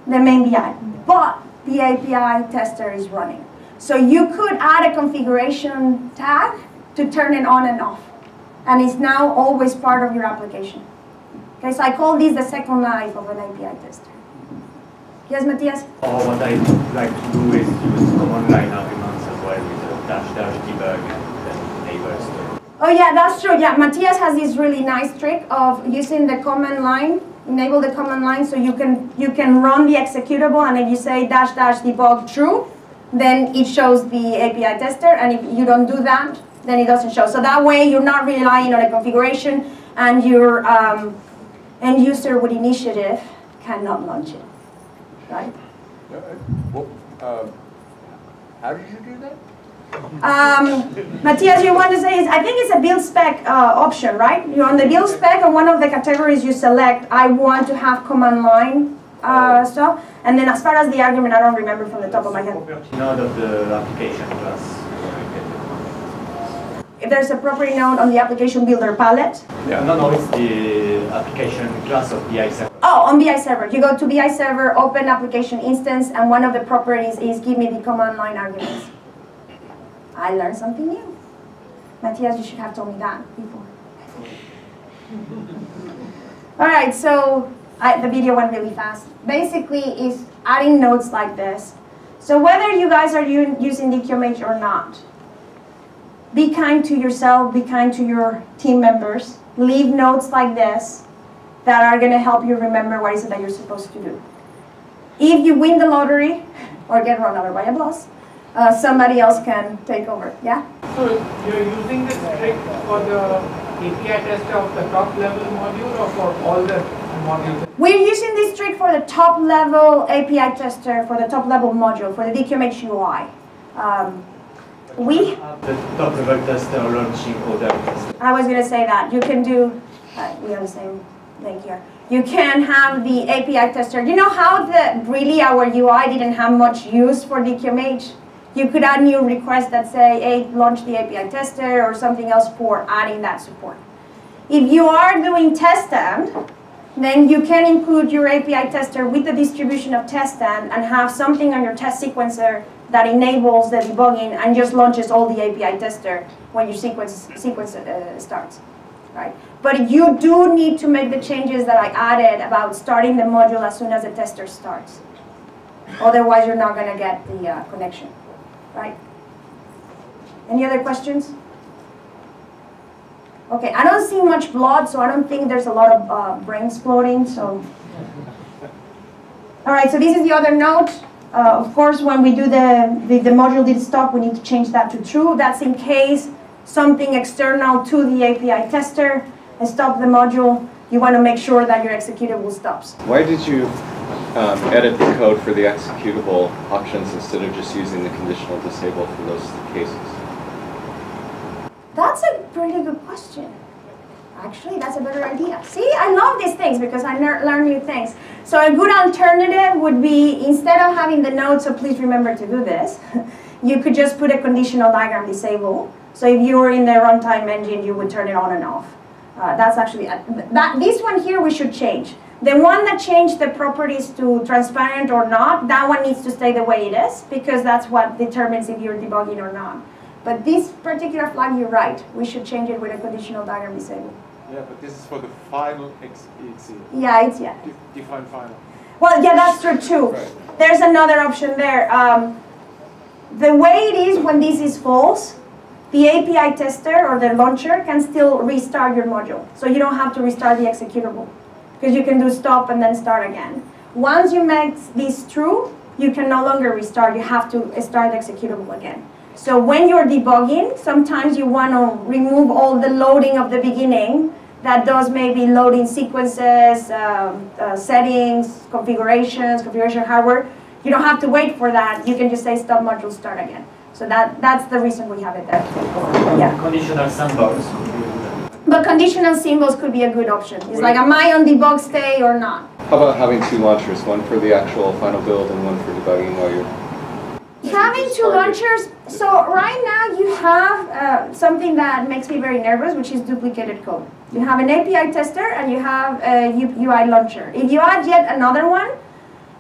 the main BI, but the API tester is running. So you could add a configuration tag to turn it on and off. And it's now always part of your application. Okay, so I call this the second life of an API tester. Yes, Matthias? What I like to do is use command line arguments as well with a -- debug and then neighbors. Oh yeah, that's true. Yeah, Matthias has this really nice trick of using the command line, enable the command line, so you can run the executable, and if you say -- debug true, then it shows the API tester, and if you don't do that, then it doesn't show. So that way you're not relying on a configuration, and your end user with initiative cannot launch it, right? How did you do that? Matthias, you want to say, I think it's a build spec option, right? You're on the build spec, and one of the categories you select, I want to have command line stuff. And then as far as the argument, I don't remember from the top of my head. Node of the application class. If there's a property node on the application builder palette. Yeah. No, it's the application class of BI server. Oh, on BI server. You go to BI server, open application instance, and one of the properties is give me the command line arguments. I learned something new. Matthias, you should have told me that before. All right, so The video went really fast. Basically, is adding notes like this. So whether you guys are using DQMH or not, be kind to yourself, be kind to your team members. Leave notes like this that are going to help you remember what is it that you're supposed to do. If you win the lottery or get run over by a boss, somebody else can take over. Yeah? So you're using this trick for the API tester of the top level module or for all the modules? We're using this trick for the top level API tester, for the top level module, for the DQMH UI. The top level tester launching other tests. I was going to say that. You can do, we have the same link here. You can have the API tester. You know how really our UI didn't have much use for DQMH? You could add new requests that say, hey, launch the API tester or something else for adding that support. If you are doing test end, then you can include your API tester with the distribution of test end and have something on your test sequencer that enables the debugging and just launches all the API tester when your sequence starts, right? But you do need to make the changes that I added about starting the module as soon as the tester starts. Otherwise, you're not going to get the connection, right? Any other questions? Okay, I don't see much blood, so I don't think there's a lot of brains exploding. So, all right. So this is the other note. Of course, when we do the module did stop, we need to change that to true. That's in case something external to the API tester has stopped the module. You want to make sure that your executable stops. Why did you edit the code for the executable options instead of just using the conditional disable for those cases? That's a pretty good question. Actually, that's a better idea. See, I love these things because I learn new things. So a good alternative would be, instead of having the note, so please remember to do this, you could just put a conditional diagram disable. So if you were in the runtime engine, you would turn it on and off. That's actually, this one here we should change. The one that changed the properties to transparent or not, that one needs to stay the way it is, because that's what determines if you're debugging or not. But this particular flag, you're right. We should change it with a conditional diagram disable. Yeah, but this is for the final exe. Yeah, it's, yeah. Define final. Well, yeah, that's true too. Right. There's another option there. The way it is when this is false, the API tester or the launcher can still restart your module. So you don't have to restart the executable, because you can do stop and then start again. Once you make this true, you can no longer restart. You have to start the executable again. So when you're debugging, sometimes you want to remove all the loading of the beginning that does maybe loading sequences, settings, configuration hardware. You don't have to wait for that. You can just say stop module, start again. So that's the reason we have it there. Yeah. Conditional symbols. But conditional symbols could be a good option. It's like, am I on debug state or not? How about having two launchers, one for the actual final build and one for debugging while you're... Having two launchers, so right now you have something that makes me very nervous, which is duplicated code. You have an API tester and you have a UI launcher. If you add yet another one,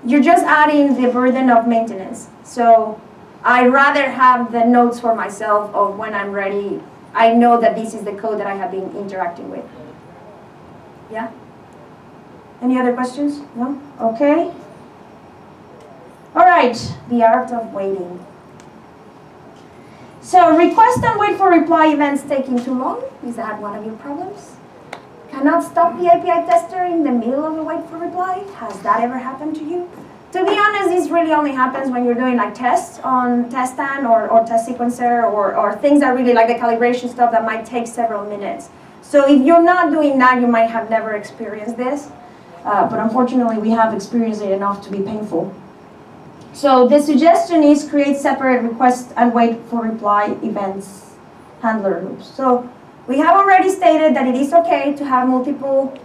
you're just adding the burden of maintenance. So I'd rather have the notes for myself of when I'm ready. I know that this is the code that I have been interacting with. Yeah? Any other questions? No? Okay. All right, the art of waiting. So request and wait for reply events taking too long. Is that one of your problems? Cannot stop the API tester in the middle of a wait for reply? Has that ever happened to you? To be honest, this really only happens when you're doing like tests on test stand or test sequencer or things that really like the calibration stuff that might take several minutes. So if you're not doing that, you might have never experienced this. But unfortunately, we have experienced it enough to be painful. So the suggestion is create separate request and wait for reply events handler loops. So we have already stated that it is okay to have multiple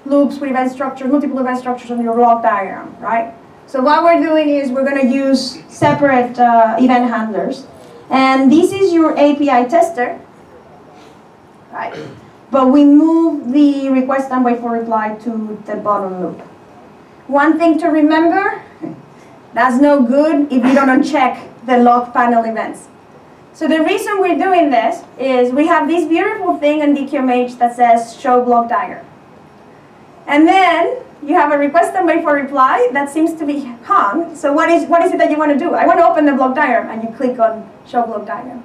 loops with event structures, multiple event structures on your log diagram, right? So what we're doing is we're going to use separate event handlers. And this is your API tester, right? But we move the request and wait for reply to the bottom loop. One thing to remember, that's no good if you don't uncheck the log panel events. So the reason we're doing this is we have this beautiful thing in DQMH that says show block diagram. And then you have a request and wait for reply that seems to be hung. So what is it that you want to do? I want to open the block diagram, and you click on show block diagram.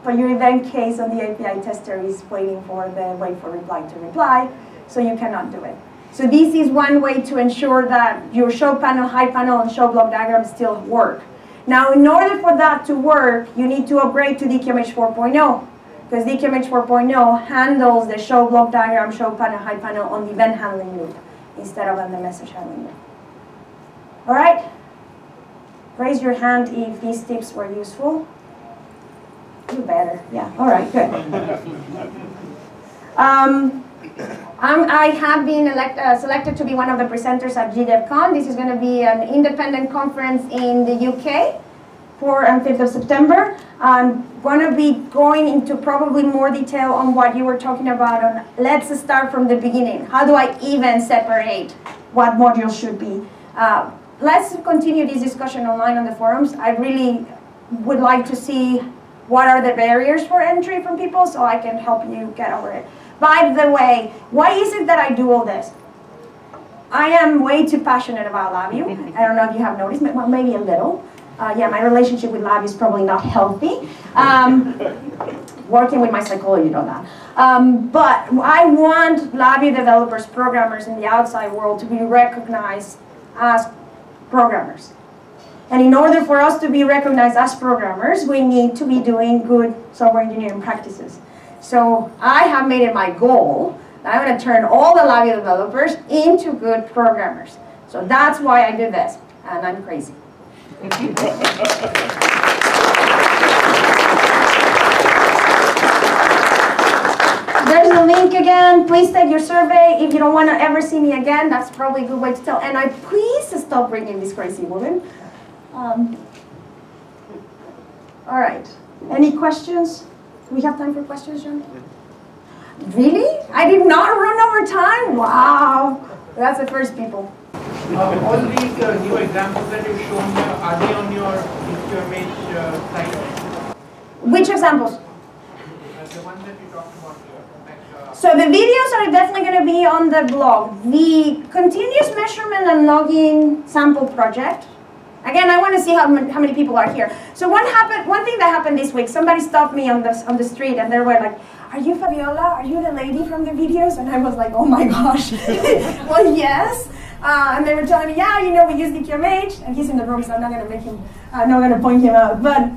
But your event case on the API tester is waiting for the wait for reply to reply, so you cannot do it. So this is one way to ensure that your show panel, hide panel, and show block diagram still work. Now, in order for that to work, you need to upgrade to DQMH 4.0. Because DQMH 4.0 handles the show block diagram, show panel, hide panel on the event handling loop instead of on the message handling loop. All right? Raise your hand if these tips were useful. You better. Yeah. All right. Good. I have been selected to be one of the presenters at GDevCon. This is going to be an independent conference in the UK. 4th and 5th of September. I'm going to be going into probably more detail on what you were talking about on let's start from the beginning. How do I even separate what modules should be? Let's continue this discussion online on the forums. I really would like to see what are the barriers for entry from people so I can help you get over it. By the way, why is it that I do all this? I am way too passionate about LabVIEW. I don't know if you have noticed, well, maybe a little. Yeah, my relationship with LabVIEW is probably not healthy. Working with my psychology on that. But I want LabVIEW developers, programmers in the outside world to be recognized as programmers. And in order for us to be recognized as programmers, we need to be doing good software engineering practices. So I have made it my goal that I'm going to turn all the LabVIEW developers into good programmers. So that's why I do this, and I'm crazy. There's a link again. Please take your survey. If you don't want to ever see me again, that's probably a good way to tell. And please stop bringing this crazy woman. All right. Any questions? Do we have time for questions, John? Really? I did not run over time? Wow. That's the first, people. All these new examples that you've shown here, are they on your DQMH site? Which examples? The ones that you talked about here. So the videos are definitely going to be on the blog. The continuous measurement and logging sample project. Again, I want to see how many people are here. So one thing that happened this week, somebody stopped me on the street and they were like, "Are you Fabiola? Are you the lady from the videos?" And I was like, "Oh my gosh." Well, yes. And they were telling me, "Yeah, you know, we use DQMH," and he's in the room, so I'm not going to make him, I'm not going to point him out. But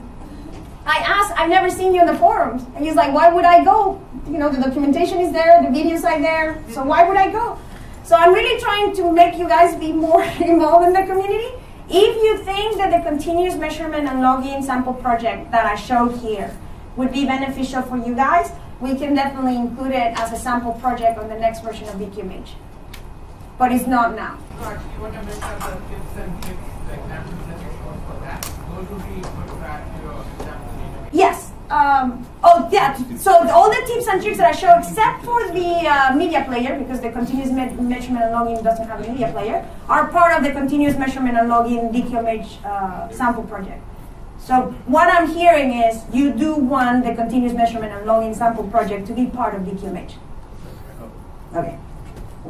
I asked, "I've never seen you on the forums," and he's like, "Why would I go? You know, the documentation is there, the videos are there, so why would I go?" So I'm really trying to make you guys be more involved in the community. If you think that the continuous measurement and logging sample project that I showed here would be beneficial for you guys, we can definitely include it as a sample project on the next version of DQMH. But it's not now. You want to make up the tips and tricks, the examples that you showed for that. Those would be put back to your example. Yes. Oh, yeah. So all the tips and tricks that I show, except for the media player, because the continuous measurement and logging doesn't have a media player, are part of the continuous measurement and logging DQMH sample project. So what I'm hearing is you do want the continuous measurement and logging sample project to be part of DQMH. Okay.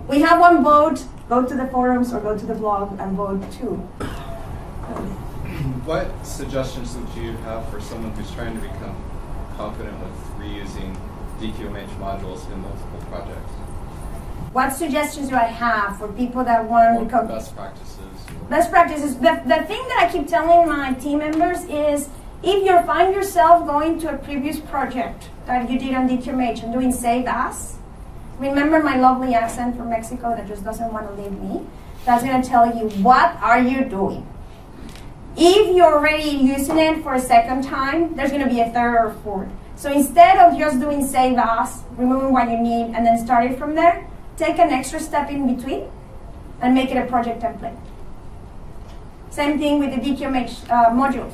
We have one vote. Go to the forums or go to the blog and vote too. What suggestions would you have for someone who's trying to become confident with reusing DQMH modules in multiple projects? What suggestions do I have for people that want to become best practices? Best practices. The thing that I keep telling my team members is if you find yourself going to a previous project that you did on DQMH and doing save as, remember my lovely accent from Mexico that just doesn't want to leave me. That's going to tell you, what are you doing? If you're already using it for a second time, there's going to be a third or fourth. So instead of just doing save as, removing what you need, and then start it from there, take an extra step in between and make it a project template. Same thing with the DQMH modules.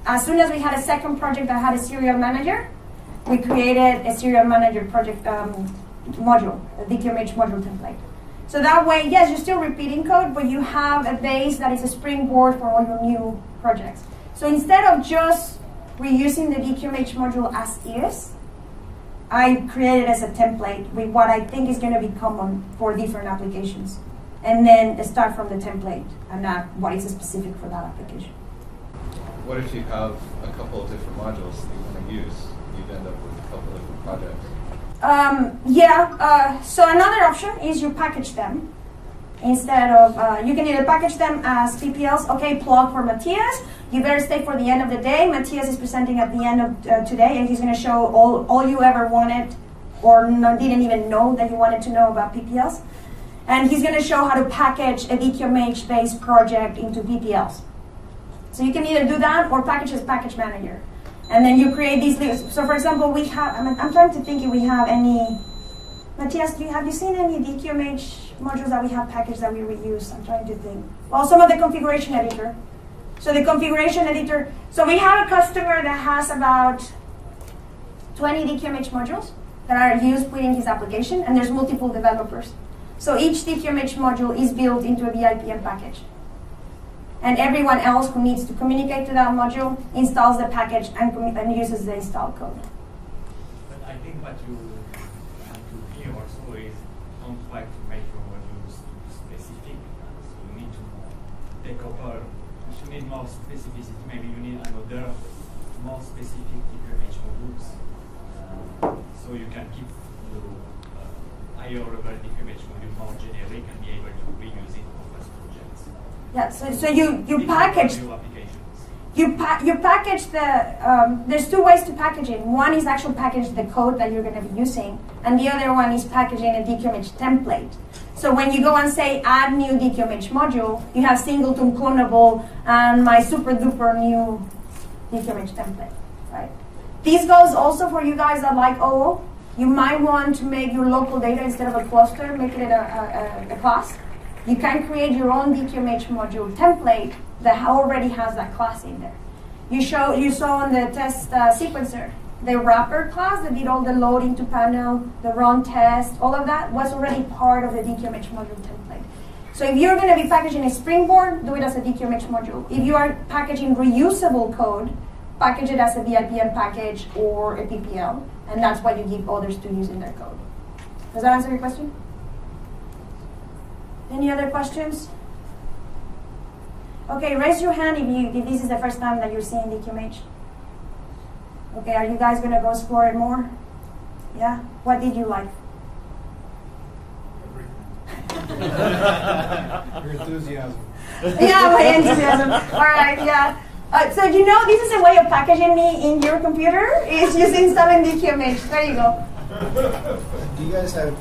As soon as we had a second project that had a serial manager, we created a serial manager project module, a DQMH module template. So that way, yes, you're still repeating code, but you have a base that is a springboard for all your new projects. So instead of just reusing the DQMH module as is, I created as a template with what I think is going to be common for different applications. and then start from the template and not what is specific for that application. What if you have a couple of different modules that you want to use? You'd end up with a couple of different projects. So another option is you package them. Instead of, you can either package them as PPLs, okay, plug for Matthias. You better stay for the end of the day. Matthias is presenting at the end of today, and he's going to show all you ever wanted or didn't even know that you wanted to know about PPLs. And he's going to show how to package a DQMH-based project into PPLs. So you can either do that or package as package manager. And then you create these lists. So for example, we have, I'm trying to think if we have any, Matthias, have you seen any DQMH modules that we have packaged that we reuse? I'm trying to think. Well, some of the configuration editor. So the configuration editor, so we have a customer that has about 20 DQMH modules that are used within his application, and there's multiple developers. So each DQMH module is built into a VIPM package. And everyone else who needs to communicate to that module installs the package and uses the install code. But I think what you have to hear also is don't try to make your modules specific. So you need to take over. You need more specificity. Maybe you need another more specific DQMH modules. So you can keep the higher level DQMH module more generic and be able to reuse it for first projects. Yeah, so you package. You package the, there's two ways to package it. One is actually package the code that you're going to be using, and the other one is packaging a DQMH template. So when you go and say add new DQMH module, you have singleton clonable and my super duper new DQMH template, right? This goes also for you guys that like OO. You might want to make your local data instead of a cluster, make it a class. You can create your own DQMH module template that already has that class in there. You saw on the test sequencer, the wrapper class that did all the loading to panel, the run test, all of that was already part of the DQMH module template. So if you're going to be packaging a Springboard, do it as a DQMH module. If you are packaging reusable code, package it as a VIPM package or a PPL, and that's what you give others to use in their code. Does that answer your question? Any other questions? Okay, raise your hand if this is the first time that you're seeing DQMH. Okay, are you guys going to go explore it more? Yeah? What did you like? Your enthusiasm. Yeah, my enthusiasm. All right, yeah. So you know, this is a way of packaging me in your computer. It's just installing DQMH. There you go. Do you guys have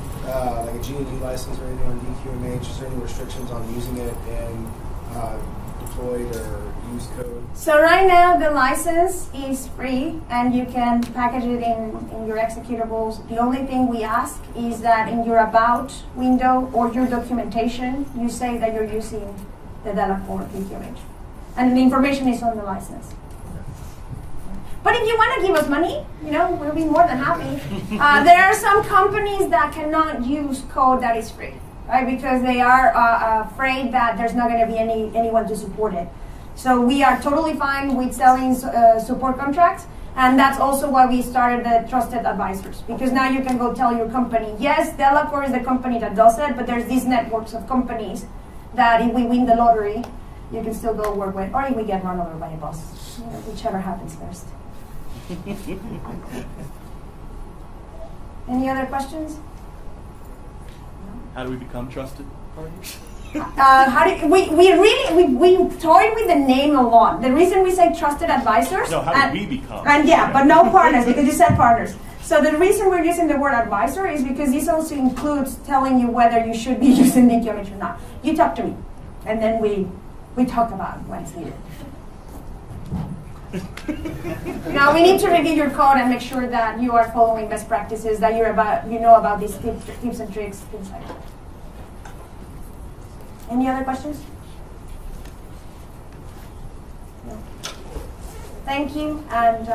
like a G&E license or anything on DQMH? Is there any restrictions on using it in deployed or used code? So right now the license is free and you can package it in your executables. The only thing we ask is that in your about window or your documentation, you say that you're using the Della for DQMH. And the information is on the license. But if you want to give us money, you know, we'll be more than happy. There are some companies that cannot use code that is free, right? Because they are afraid that there's not going to be anyone to support it. So we are totally fine with selling support contracts, and that's also why we started the Trusted Advisors. Because now you can go tell your company, yes, Delacorp is the company that does it, but there's these networks of companies that if we win the lottery, you can still go work with, or if we get run over by a bus, you know, whichever happens first. Any other questions? How do we become trusted partners? We toyed with the name a lot. The reason we say trusted advisors. No, how do we become? And yeah, but no partners because you said partners. So the reason we're using the word advisor is because this also includes telling you whether you should be using DQMH or not. You talk to me, and then we talk about when it's needed. Now we need to review your code and make sure that you are following best practices, that you know about these tips and tricks, things like that. Any other questions? No. Thank you, and